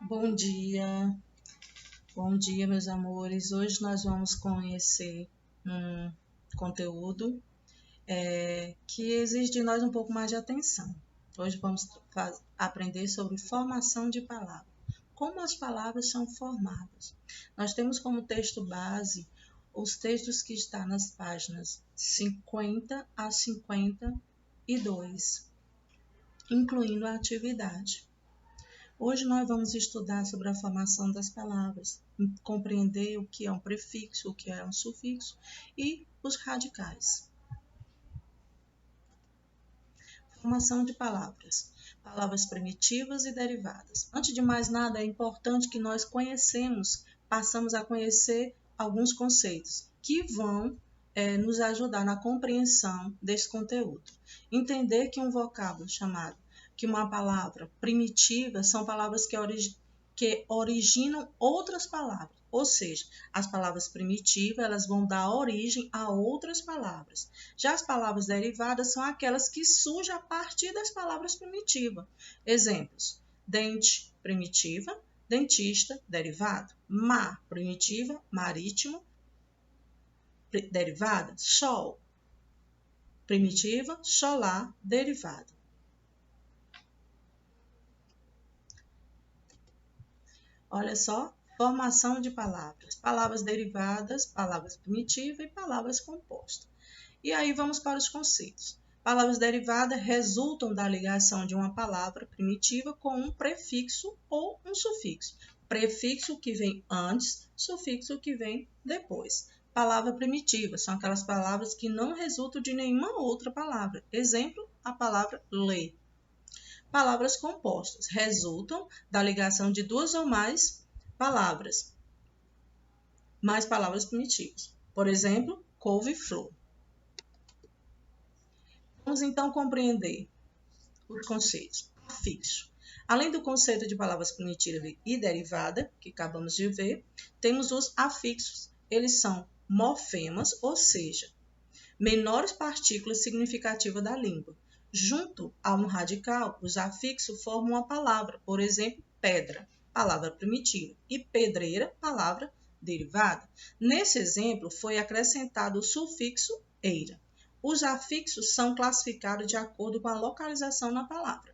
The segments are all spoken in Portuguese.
Bom dia, meus amores. Hoje nós vamos conhecer um conteúdo que exige de nós um pouco mais de atenção. Hoje vamos aprender sobre formação de palavras. Como as palavras são formadas. Nós temos como texto base os textos que estão nas páginas 50 a 52, incluindo a atividade. Hoje nós vamos estudar sobre a formação das palavras, compreender o que é um prefixo, o que é um sufixo e os radicais. Formação de palavras. Palavras primitivas e derivadas. Antes de mais nada, é importante que nós passamos a conhecer alguns conceitos que vão nos ajudar na compreensão desse conteúdo. Entender que um vocábulo que uma palavra primitiva são palavras que originam outras palavras, ou seja, as palavras primitivas elas vão dar origem a outras palavras. Já as palavras derivadas são aquelas que surgem a partir das palavras primitivas. Exemplos: dente, primitiva, dentista, derivado. Mar, primitiva, marítimo, derivada. Sol, primitiva, solar, derivado. Olha só, formação de palavras. Palavras derivadas, palavras primitivas e palavras compostas. E aí vamos para os conceitos. Palavras derivadas resultam da ligação de uma palavra primitiva com um prefixo ou um sufixo. Prefixo que vem antes, sufixo que vem depois. Palavra primitiva são aquelas palavras que não resultam de nenhuma outra palavra. Exemplo, a palavra ler. Palavras compostas resultam da ligação de duas ou mais palavras primitivas. Por exemplo, couve-flor. Vamos então compreender os conceitos. Afixo. Além do conceito de palavras primitivas e derivada, que acabamos de ver, temos os afixos. Eles são morfemas, ou seja, menores partículas significativas da língua. Junto a um radical, os afixos formam uma palavra, por exemplo, pedra, palavra primitiva, e pedreira, palavra derivada. Nesse exemplo, foi acrescentado o sufixo eira. Os afixos são classificados de acordo com a localização na palavra.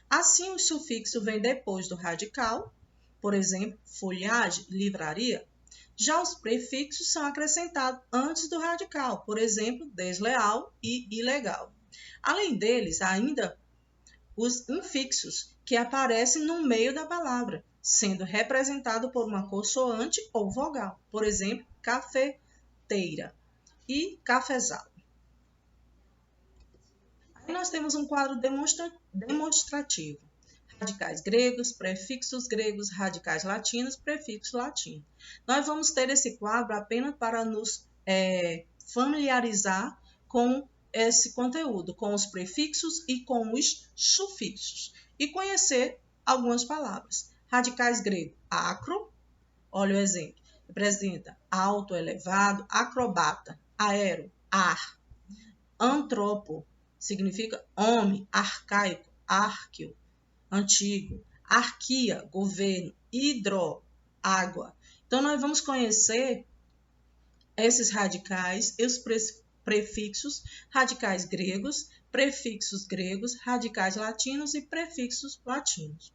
Assim, o sufixo vem depois do radical, por exemplo, folhagem, livraria. Já os prefixos são acrescentados antes do radical, por exemplo, desleal e ilegal. Além deles, ainda os infixos, que aparecem no meio da palavra, sendo representado por uma consoante ou vogal. Por exemplo, cafeteira e cafezal. Aí nós temos um quadro demonstrativo. Radicais gregos, prefixos gregos, radicais latinos, prefixos latinos. Nós vamos ter esse quadro apenas para nos familiarizar com esse conteúdo, com os prefixos e com os sufixos. E conhecer algumas palavras. Radicais grego, acro, olha o exemplo, representa alto, elevado, acrobata, aero, ar. Antropo, significa homem, arcaico, árqueo, antigo. Arquia, governo, hidro, água. Então, nós vamos conhecer esses radicais e os prefixos, radicais gregos, prefixos gregos, radicais latinos e prefixos latinos.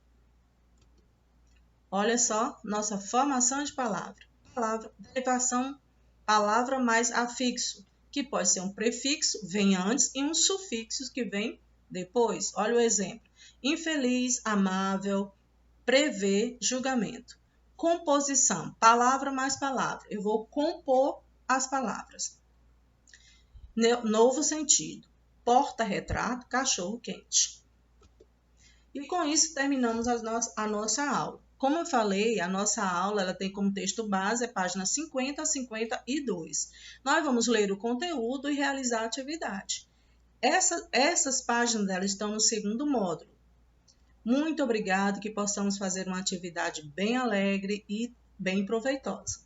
Olha só, nossa formação de palavra. Palavra, derivação, palavra mais afixo, que pode ser um prefixo, vem antes, e um sufixo que vem depois. Olha o exemplo. Infeliz, amável, prever, julgamento. Composição, palavra mais palavra. Eu vou compor as palavras. Novo sentido. Porta-retrato, cachorro-quente. E com isso terminamos a nossa aula. Como eu falei, a nossa aula ela tem como texto base a página 50 a 52. Nós vamos ler o conteúdo e realizar a atividade. Essas páginas delas estão no segundo módulo. Muito obrigado, que possamos fazer uma atividade bem alegre e bem proveitosa.